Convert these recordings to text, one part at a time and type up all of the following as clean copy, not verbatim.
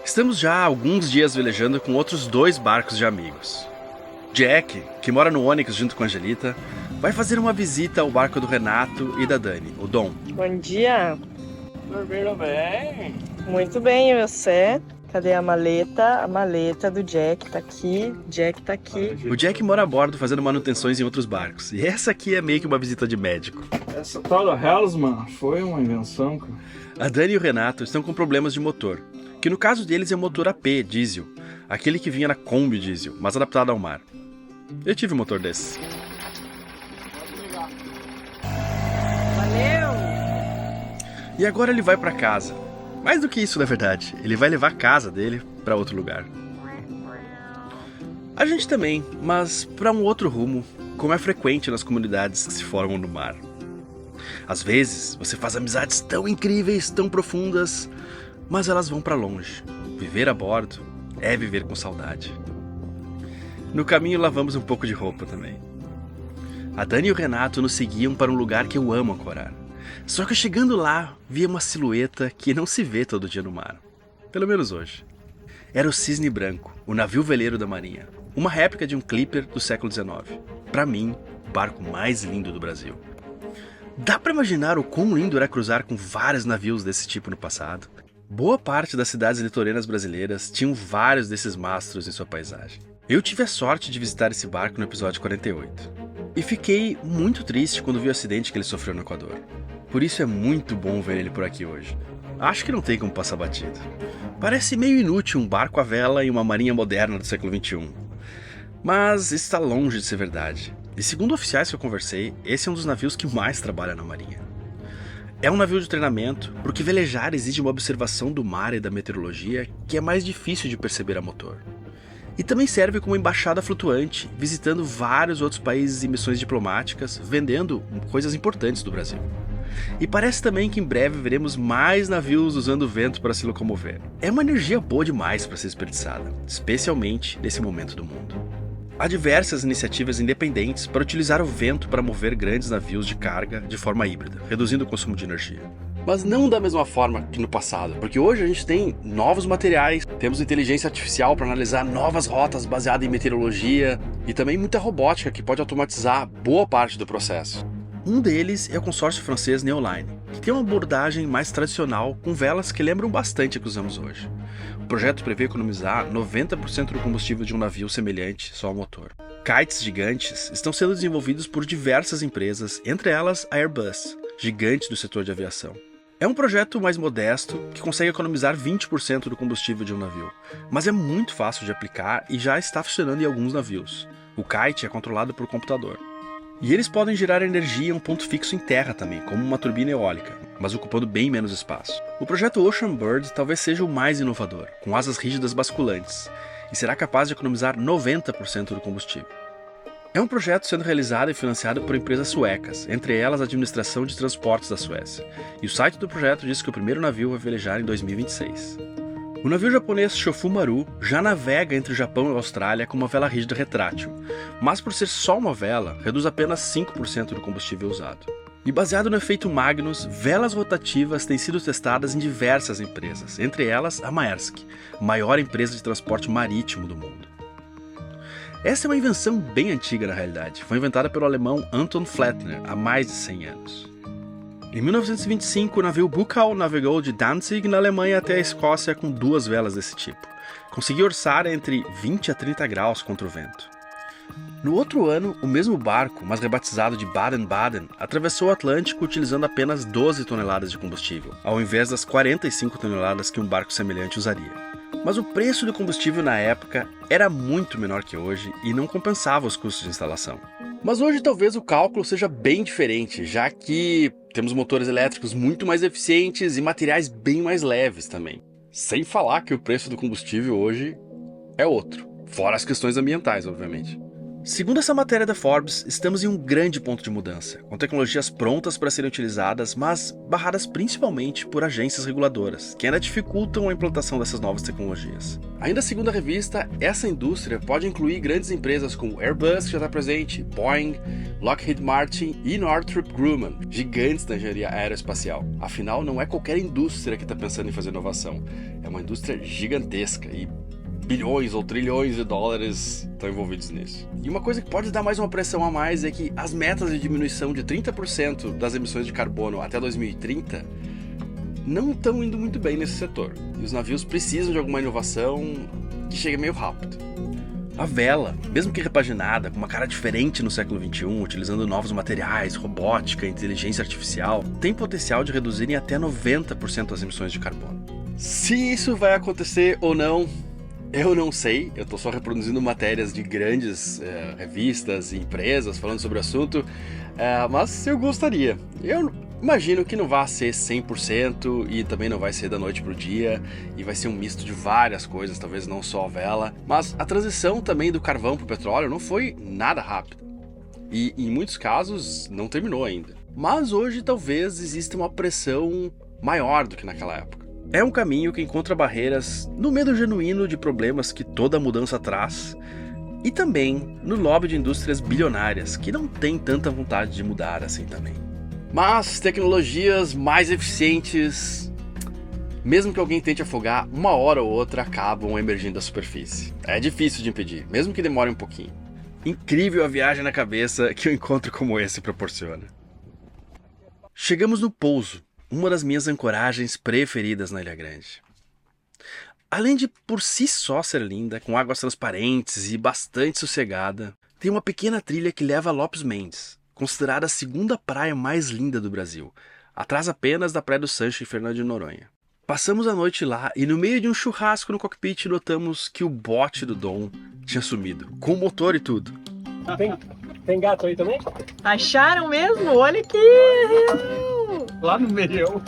Estamos já há alguns dias velejando com outros 2 barcos de amigos. Jack, que mora no Ônix junto com a Angelita, vai fazer uma visita ao barco do Renato e da Dani, o Dom. Bom dia. Dormiram bem? Muito bem, e você? Cadê a maleta? A maleta do Jack tá aqui. Jack tá aqui. O Jack mora a bordo fazendo manutenções em outros barcos, e essa aqui é meio que uma visita de médico. Essa tal da Hellsman foi uma invenção, cara. A Dani e o Renato estão com problemas de motor, que no caso deles é o motor AP diesel, aquele que vinha na Kombi diesel, mas adaptado ao mar. Eu tive um motor desses. Valeu! E agora ele vai pra casa. Mais do que isso, na verdade, ele vai levar a casa dele pra outro lugar. A gente também, mas pra um outro rumo, como é frequente nas comunidades que se formam no mar. Às vezes, você faz amizades tão incríveis, tão profundas, mas elas vão pra longe. Viver a bordo é viver com saudade. No caminho lavamos um pouco de roupa também. A Dani e o Renato nos seguiam para um lugar que eu amo ancorar. Só que chegando lá, vi uma silhueta que não se vê todo dia no mar. Pelo menos hoje. Era o Cisne Branco, o navio veleiro da Marinha. Uma réplica de um Clipper do século XIX. Para mim, o barco mais lindo do Brasil. Dá para imaginar o quão lindo era cruzar com vários navios desse tipo no passado? Boa parte das cidades litorâneas brasileiras tinham vários desses mastros em sua paisagem. Eu tive a sorte de visitar esse barco no episódio 48. E fiquei muito triste quando vi o acidente que ele sofreu no Equador. Por isso é muito bom ver ele por aqui hoje. Acho que não tem como passar batido. Parece meio inútil um barco à vela em uma marinha moderna do século XXI. Mas está longe de ser verdade. E segundo oficiais que eu conversei, esse é um dos navios que mais trabalha na marinha. É um navio de treinamento, porque velejar exige uma observação do mar e da meteorologia que é mais difícil de perceber a motor. E também serve como embaixada flutuante, visitando vários outros países em missões diplomáticas, vendendo coisas importantes do Brasil. E parece também que em breve veremos mais navios usando o vento para se locomover. É uma energia boa demais para ser desperdiçada, especialmente nesse momento do mundo. Há diversas iniciativas independentes para utilizar o vento para mover grandes navios de carga de forma híbrida, reduzindo o consumo de energia. Mas não da mesma forma que no passado, porque hoje a gente tem novos materiais, temos inteligência artificial para analisar novas rotas baseadas em meteorologia e também muita robótica que pode automatizar boa parte do processo. Um deles é o consórcio francês Neoline, que tem uma abordagem mais tradicional com velas que lembram bastante a que usamos hoje. O projeto prevê economizar 90% do combustível de um navio semelhante só ao motor. Kites gigantes estão sendo desenvolvidos por diversas empresas, entre elas a Airbus, gigante do setor de aviação. É um projeto mais modesto que consegue economizar 20% do combustível de um navio, mas é muito fácil de aplicar e já está funcionando em alguns navios. O kite é controlado por computador. E eles podem gerar energia em um ponto fixo em terra também, como uma turbina eólica, mas ocupando bem menos espaço. O projeto Ocean Bird talvez seja o mais inovador, com asas rígidas basculantes, e será capaz de economizar 90% do combustível. É um projeto sendo realizado e financiado por empresas suecas, entre elas a Administração de Transportes da Suécia, e o site do projeto diz que o primeiro navio vai velejar em 2026. O navio japonês Shofu Maru já navega entre o Japão e a Austrália com uma vela rígida retrátil, mas por ser só uma vela, reduz apenas 5% do combustível usado. E baseado no efeito Magnus, velas rotativas têm sido testadas em diversas empresas, entre elas a Maersk, a maior empresa de transporte marítimo do mundo. Essa é uma invenção bem antiga na realidade, foi inventada pelo alemão Anton Flettner há mais de 100 anos. Em 1925, o navio Buckau navegou de Danzig, na Alemanha, até a Escócia com 2 velas desse tipo. Conseguiu orçar entre 20 a 30 graus contra o vento. No outro ano, o mesmo barco, mas rebatizado de Baden-Baden, atravessou o Atlântico utilizando apenas 12 toneladas de combustível, ao invés das 45 toneladas que um barco semelhante usaria. Mas o preço do combustível na época era muito menor que hoje e não compensava os custos de instalação. Mas hoje talvez o cálculo seja bem diferente, já que temos motores elétricos muito mais eficientes e materiais bem mais leves também. Sem falar que o preço do combustível hoje é outro, fora as questões ambientais, obviamente. Segundo essa matéria da Forbes, estamos em um grande ponto de mudança, com tecnologias prontas para serem utilizadas, mas barradas principalmente por agências reguladoras, que ainda dificultam a implantação dessas novas tecnologias. Ainda segundo a revista, essa indústria pode incluir grandes empresas como Airbus, que já está presente, Boeing, Lockheed Martin e Northrop Grumman, gigantes da engenharia aeroespacial. Afinal, não é qualquer indústria que está pensando em fazer inovação, é uma indústria gigantesca e bilhões ou trilhões de dólares estão envolvidos nisso. E uma coisa que pode dar mais uma pressão a mais é que as metas de diminuição de 30% das emissões de carbono até 2030 não estão indo muito bem nesse setor. E os navios precisam de alguma inovação que chegue meio rápido. A vela, mesmo que repaginada, com uma cara diferente no século XXI, utilizando novos materiais, robótica e inteligência artificial, tem potencial de reduzir em até 90% as emissões de carbono. Se isso vai acontecer ou não, eu não sei, eu tô só reproduzindo matérias de grandes revistas e empresas falando sobre o assunto, mas eu gostaria. Eu imagino que não vai ser 100% e também não vai ser da noite pro dia, e vai ser um misto de várias coisas, talvez não só a vela, mas a transição também do carvão pro petróleo não foi nada rápida. E em muitos casos não terminou ainda. Mas hoje talvez exista uma pressão maior do que naquela época. É um caminho que encontra barreiras no medo genuíno de problemas que toda mudança traz e também no lobby de indústrias bilionárias que não têm tanta vontade de mudar assim também. Mas tecnologias mais eficientes, mesmo que alguém tente afogar, uma hora ou outra acabam emergindo da superfície. É difícil de impedir, mesmo que demore um pouquinho. Incrível a viagem na cabeça que um encontro como esse proporciona. Chegamos no pouso, uma das minhas ancoragens preferidas na Ilha Grande. Além de por si só ser linda, com águas transparentes e bastante sossegada, tem uma pequena trilha que leva a Lopes Mendes, considerada a segunda praia mais linda do Brasil, atrás apenas da Praia do Sancho em Fernando de Noronha. Passamos a noite lá e no meio de um churrasco no cockpit notamos que o bote do Dom tinha sumido, com motor e tudo. Tem gato aí também? Acharam mesmo? Olha aqui! Lá no meio.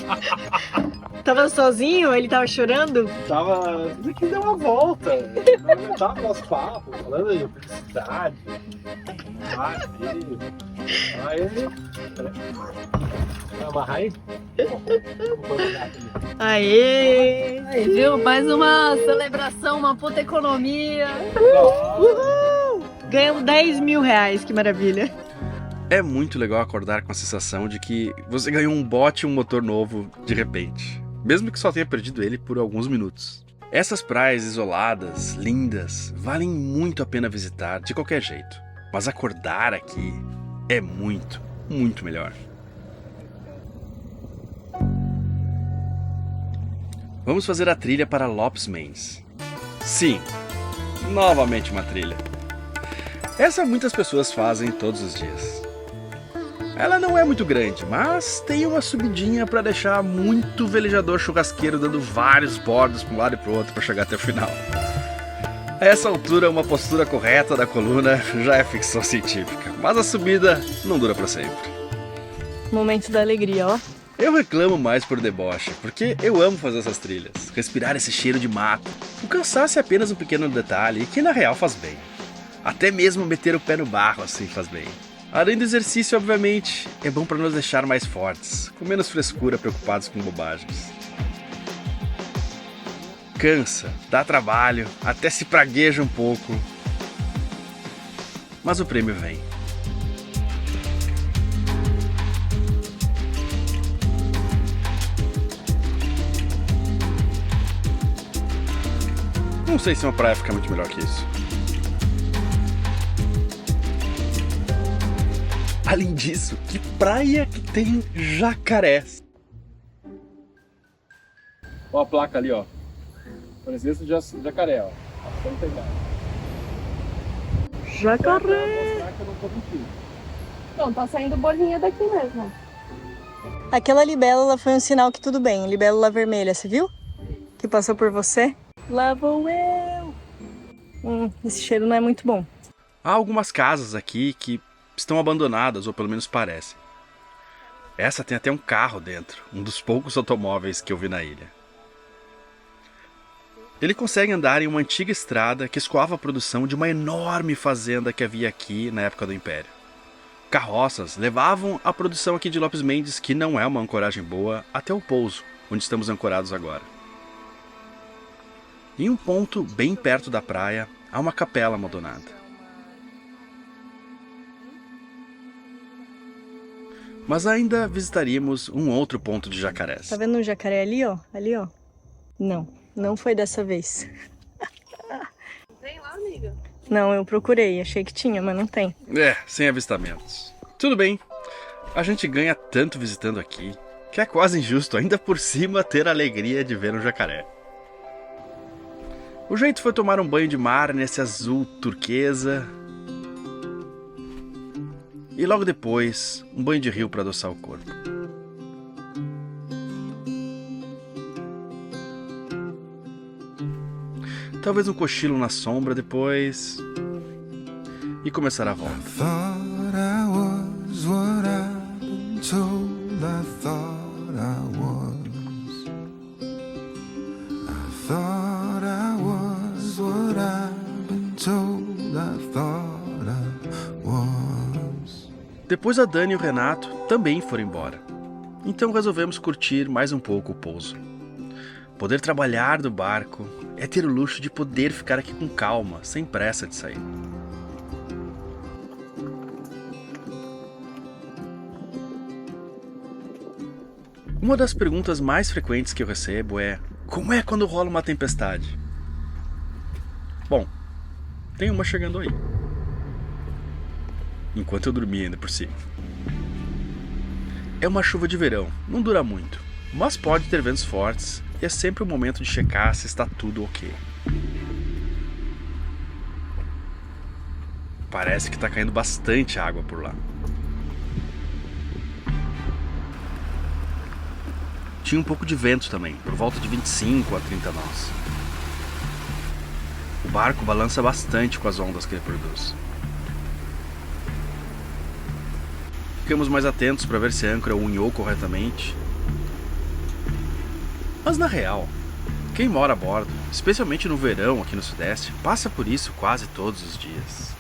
Tava sozinho? Ele tava chorando? Tava. Tudo que deu uma volta. Tava nosso papo, falando de felicidade. Aí. Vai amarrar aí? Aê! Aí, viu? Mais uma celebração, uma puta economia. Uhul! Ganhamos 10 mil reais, que maravilha. É muito legal acordar com a sensação de que você ganhou um bote e um motor novo de repente, mesmo que só tenha perdido ele por alguns minutos. Essas praias isoladas, lindas, valem muito a pena visitar de qualquer jeito, mas acordar aqui é muito, muito melhor. Vamos fazer a trilha para Lopes Mendes. Sim, novamente uma trilha. Essa muitas pessoas fazem todos os dias. Ela não é muito grande, mas tem uma subidinha para deixar muito velejador churrasqueiro dando vários bordos para um lado e para o outro para chegar até o final. A essa altura, uma postura correta da coluna já é ficção científica, mas a subida não dura para sempre. Momento da alegria, ó. Eu reclamo mais por deboche, porque eu amo fazer essas trilhas, respirar esse cheiro de mato. O cansaço é apenas um pequeno detalhe que na real faz bem. Até mesmo meter o pé no barro assim faz bem. Além do exercício, obviamente, é bom para nos deixar mais fortes, com menos frescura, preocupados com bobagens. Cansa, dá trabalho, até se pragueja um pouco. Mas o prêmio vem. Não sei se uma praia fica muito melhor que isso. Além disso, que praia que tem jacarés? Ó a placa ali, ó. Presença de jacaré, ó. Vamos pegar. Jacaré! Mostrar que eu não tô mentindo. Não, tá saindo bolinha daqui mesmo. Aquela libélula foi um sinal que tudo bem. Libélula vermelha, você viu? Que passou por você. Lá vou eu. Esse cheiro não é muito bom. Há algumas casas aqui que estão abandonadas, ou pelo menos parecem. Essa tem até um carro dentro, um dos poucos automóveis que eu vi na ilha. Ele consegue andar em uma antiga estrada que escoava a produção de uma enorme fazenda que havia aqui na época do Império. Carroças levavam a produção aqui de Lopes Mendes, que não é uma ancoragem boa, até o pouso, onde estamos ancorados agora. Em um ponto bem perto da praia, há uma capela abandonada. Mas ainda visitaríamos um outro ponto de jacarés. Tá vendo um jacaré ali, ó? Ali, ó. Não foi dessa vez. Tem lá, amiga? Não, eu procurei. Achei que tinha, mas não tem. Sem avistamentos. Tudo bem. A gente ganha tanto visitando aqui, que é quase injusto ainda por cima ter a alegria de ver um jacaré. O jeito foi tomar um banho de mar nesse azul turquesa. E logo depois, um banho de rio para adoçar o corpo. Talvez um cochilo na sombra depois. E começar a volta. Depois a Dani e o Renato também foram embora. Então resolvemos curtir mais um pouco o pouso. Poder trabalhar do barco é ter o luxo de poder ficar aqui com calma, sem pressa de sair. Uma das perguntas mais frequentes que eu recebo é: como é quando rola uma tempestade? Bom, tem uma chegando aí. Enquanto eu dormia ainda por cima. É uma chuva de verão, não dura muito, mas pode ter ventos fortes e é sempre o momento de checar se está tudo ok. Parece que está caindo bastante água por lá. Tinha um pouco de vento também, por volta de 25 a 30 nós. O barco balança bastante com as ondas que ele produz. Ficamos mais atentos para ver se a âncora unhou corretamente. Mas na real, quem mora a bordo, especialmente no verão aqui no Sudeste, passa por isso quase todos os dias.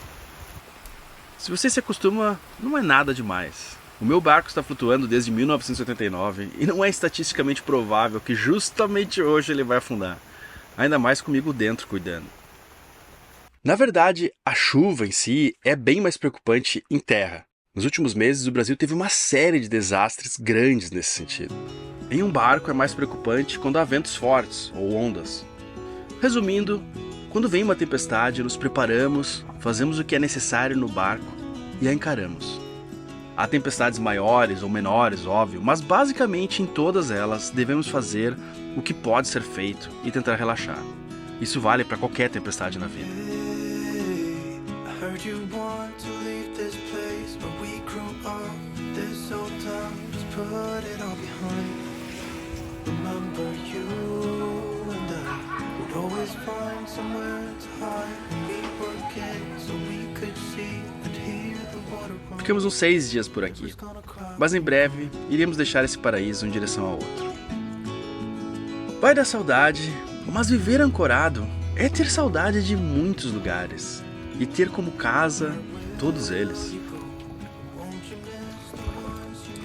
Se você se acostuma, não é nada demais. O meu barco está flutuando desde 1989 e não é estatisticamente provável que justamente hoje ele vai afundar. Ainda mais comigo dentro cuidando. Na verdade, a chuva em si é bem mais preocupante em terra. Nos últimos meses, o Brasil teve uma série de desastres grandes nesse sentido. Em um barco é mais preocupante quando há ventos fortes ou ondas. Resumindo, quando vem uma tempestade, nos preparamos, fazemos o que é necessário no barco e a encaramos. Há tempestades maiores ou menores, óbvio, mas basicamente em todas elas devemos fazer o que pode ser feito e tentar relaxar. Isso vale para qualquer tempestade na vida. Ficamos uns 6 dias por aqui, mas em breve iremos deixar esse paraíso em direção a outro. Vai dar saudade, mas viver ancorado é ter saudade de muitos lugares e ter como casa todos eles.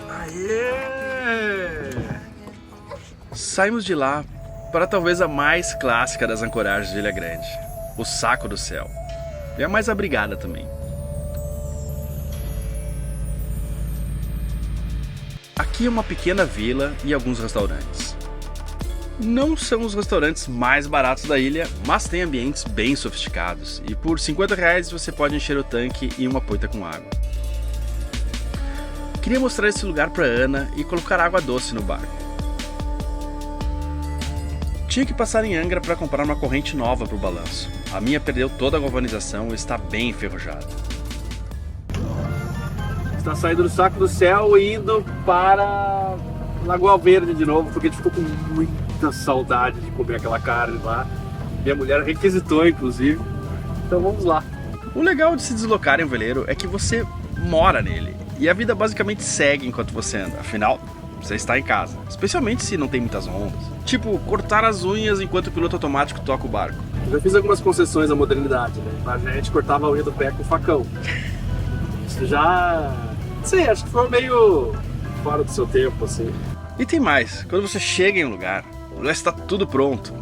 Aê! Saímos de lá para talvez a mais clássica das ancoragens de Ilha Grande, o Saco do Céu. E a mais abrigada também. Aqui é uma pequena vila e alguns restaurantes. Não são os restaurantes mais baratos da ilha, mas tem ambientes bem sofisticados. E por R$50 você pode encher o tanque e uma poita com água. Queria mostrar esse lugar para Ana e colocar água doce no barco. Tinha que passar em Angra para comprar uma corrente nova para o balanço. A minha perdeu toda a galvanização e está bem enferrujada. Está saindo do Saco do Céu e indo para Lagoa Verde de novo, porque a gente ficou com muita saudade de comer aquela carne lá. Minha mulher requisitou, inclusive. Então vamos lá. O legal de se deslocar em um veleiro é que você mora nele. E a vida basicamente segue enquanto você anda. Afinal, você está em casa, especialmente se não tem muitas ondas. Tipo, cortar as unhas enquanto o piloto automático toca o barco. Eu já fiz algumas concessões à modernidade, né? A gente cortava a unha do pé com facão. Isso já... não sei, acho que foi meio fora do seu tempo, assim. E tem mais, quando você chega em um lugar, já está tudo pronto,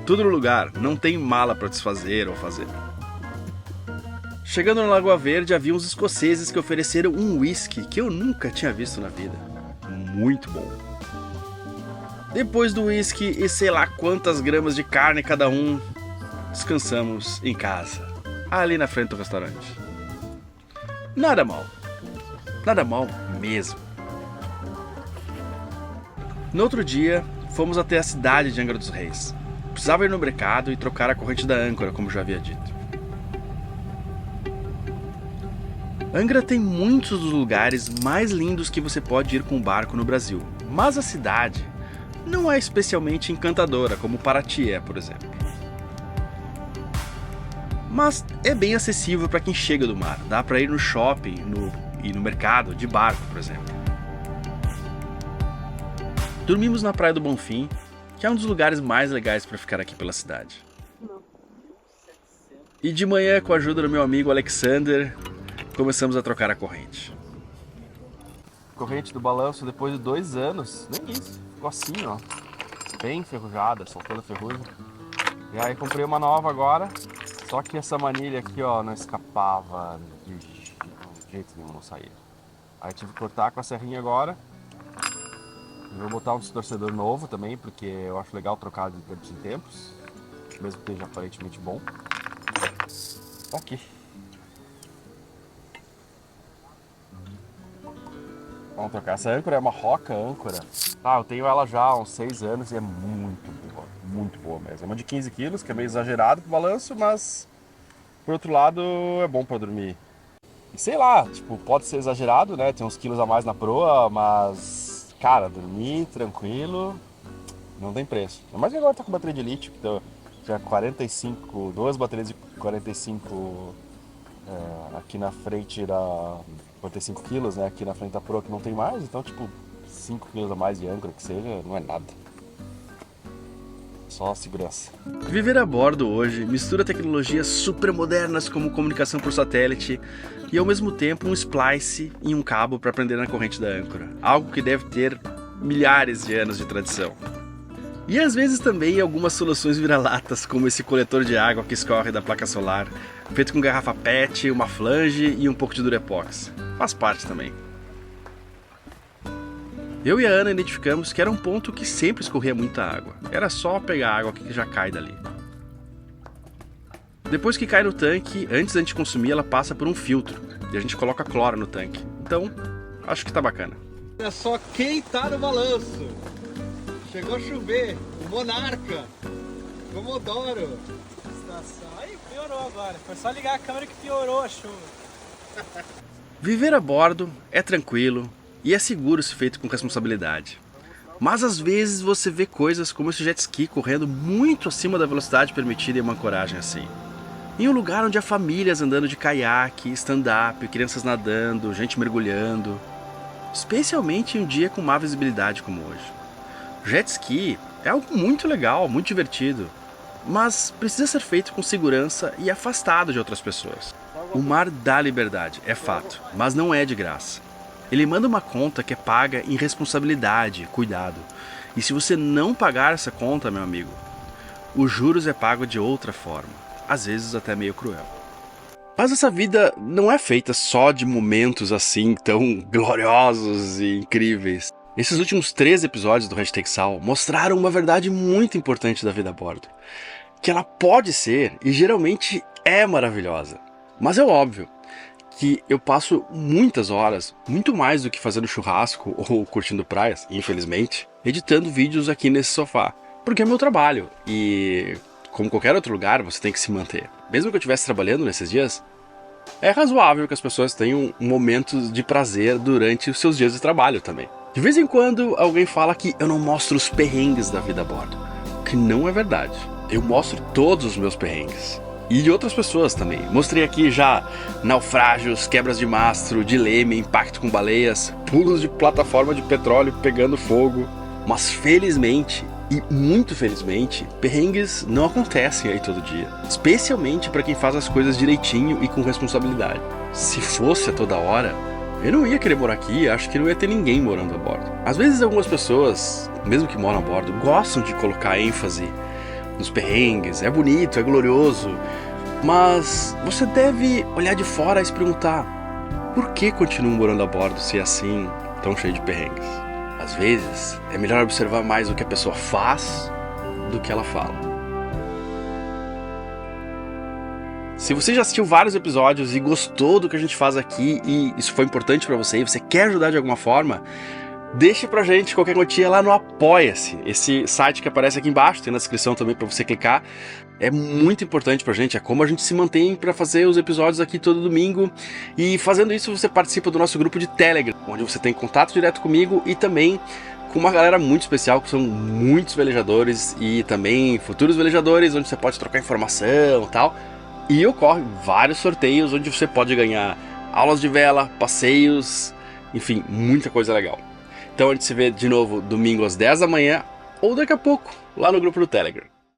tudo no lugar, não tem mala para desfazer ou fazer. Chegando na Lagoa Verde, havia uns escoceses que ofereceram um whisky que eu nunca tinha visto na vida. Muito bom. Depois do whisky e sei lá quantas gramas de carne cada um, descansamos em casa, ali na frente do restaurante. Nada mal mesmo. No outro dia, fomos até a cidade de Angra dos Reis. Precisava ir no mercado e trocar a corrente da âncora, como já havia dito. Angra tem muitos dos lugares mais lindos que você pode ir com barco no Brasil, mas a cidade não é especialmente encantadora como Paraty é, por exemplo. Mas é bem acessível para quem chega do mar, dá para ir no shopping e no mercado de barco, por exemplo. Dormimos na Praia do Bonfim, que é um dos lugares mais legais para ficar aqui pela cidade. E de manhã, com a ajuda do meu amigo Alexander, começamos a trocar a corrente. Corrente do balanço depois de 2 anos, nem isso, ficou assim, ó, bem enferrujada, soltando a ferrugem. E aí comprei uma nova agora, só que essa manilha aqui, ó, não escapava de jeito nenhum, não saía. Aí tive que cortar com a serrinha agora. Vou botar um distorcedor novo também, porque eu acho legal trocar de tempos em tempos, mesmo que esteja aparentemente bom. Tá aqui. Vamos trocar. Essa âncora é uma Roca âncora. Eu tenho ela já há uns 6 anos e é muito boa mesmo. É uma de 15 quilos, que é meio exagerado pro balanço, mas por outro lado é bom pra dormir. E sei lá, tipo, pode ser exagerado, né? Tem uns quilos a mais na proa, mas, cara, dormir tranquilo não tem preço. Mas agora tá com bateria de lítio, que tá já 45, 2 baterias de 45 aqui na frente da 45 quilos, né? Aqui na frente da proa que não tem mais, então tipo 5 quilos a mais de âncora que seja, não é nada. Só segurança. Viver a bordo hoje mistura tecnologias super modernas como comunicação por satélite e ao mesmo tempo um splice e um cabo para prender na corrente da âncora, algo que deve ter milhares de anos de tradição. E às vezes também algumas soluções vira-latas, como esse coletor de água que escorre da placa solar, feito com garrafa PET, uma flange e um pouco de Durepox. Faz parte também. Eu e a Ana identificamos que era um ponto que sempre escorria muita água. Era só pegar a água que já cai dali. Depois que cai no tanque, antes da gente consumir, ela passa por um filtro. E a gente coloca cloro no tanque. Então, acho que tá bacana. Olha só quem tá no balanço. Chegou a chover. O Monarca. Comodoro. Estação. Aí piorou agora. Foi só ligar a câmera que piorou a chuva. Viver a bordo é tranquilo e é seguro se feito com responsabilidade. Mas às vezes você vê coisas como esse jet ski correndo muito acima da velocidade permitida em uma ancoragem assim. Em um lugar onde há famílias andando de caiaque, stand-up, crianças nadando, gente mergulhando. Especialmente em um dia com má visibilidade como hoje. Jet ski é algo muito legal, muito divertido, mas precisa ser feito com segurança e afastado de outras pessoas. O mar dá liberdade, é fato, mas não é de graça. Ele manda uma conta que é paga em responsabilidade, cuidado. E se você não pagar essa conta, meu amigo, os juros é pago de outra forma, às vezes até meio cruel. Mas essa vida não é feita só de momentos assim tão gloriosos e incríveis. Esses últimos 3 episódios do Hashtag Sal mostraram uma verdade muito importante da vida a bordo. Que ela pode ser, e geralmente é maravilhosa. Mas é óbvio que eu passo muitas horas, muito mais do que fazendo churrasco ou curtindo praias, infelizmente, editando vídeos aqui nesse sofá. Porque é meu trabalho e, como qualquer outro lugar, você tem que se manter. Mesmo que eu estivesse trabalhando nesses dias, é razoável que as pessoas tenham momentos de prazer durante os seus dias de trabalho também. De vez em quando, alguém fala que eu não mostro os perrengues da vida a bordo, que não é verdade. Eu mostro todos os meus perrengues. e de outras pessoas também. Mostrei aqui já naufrágios, quebras de mastro, de leme, impacto com baleias, pulos de plataforma de petróleo pegando fogo. Mas felizmente, e muito felizmente, perrengues não acontecem aí todo dia. Especialmente para quem faz as coisas direitinho e com responsabilidade. Se fosse a toda hora, eu não ia querer morar aqui, acho que não ia ter ninguém morando a bordo. Às vezes algumas pessoas, mesmo que moram a bordo, gostam de colocar ênfase nos perrengues, é bonito, é glorioso, mas você deve olhar de fora e se perguntar: por que continuam morando a bordo se é assim, tão cheio de perrengues? Às vezes, é melhor observar mais o que a pessoa faz do que ela fala. Se você já assistiu vários episódios e gostou do que a gente faz aqui e isso foi importante pra você e você quer ajudar de alguma forma, deixe pra gente qualquer quantia lá no Apoia-se, esse site que aparece aqui embaixo, tem na descrição também pra você clicar. É muito importante pra gente, é como a gente se mantém pra fazer os episódios aqui todo domingo. E fazendo isso você participa do nosso grupo de Telegram, onde você tem contato direto comigo e também com uma galera muito especial, que são muitos velejadores e também futuros velejadores, onde você pode trocar informação e tal. E ocorrem vários sorteios onde você pode ganhar aulas de vela, passeios, enfim, muita coisa legal. Então a gente se vê de novo domingo às 10 da manhã ou daqui a pouco lá no grupo do Telegram.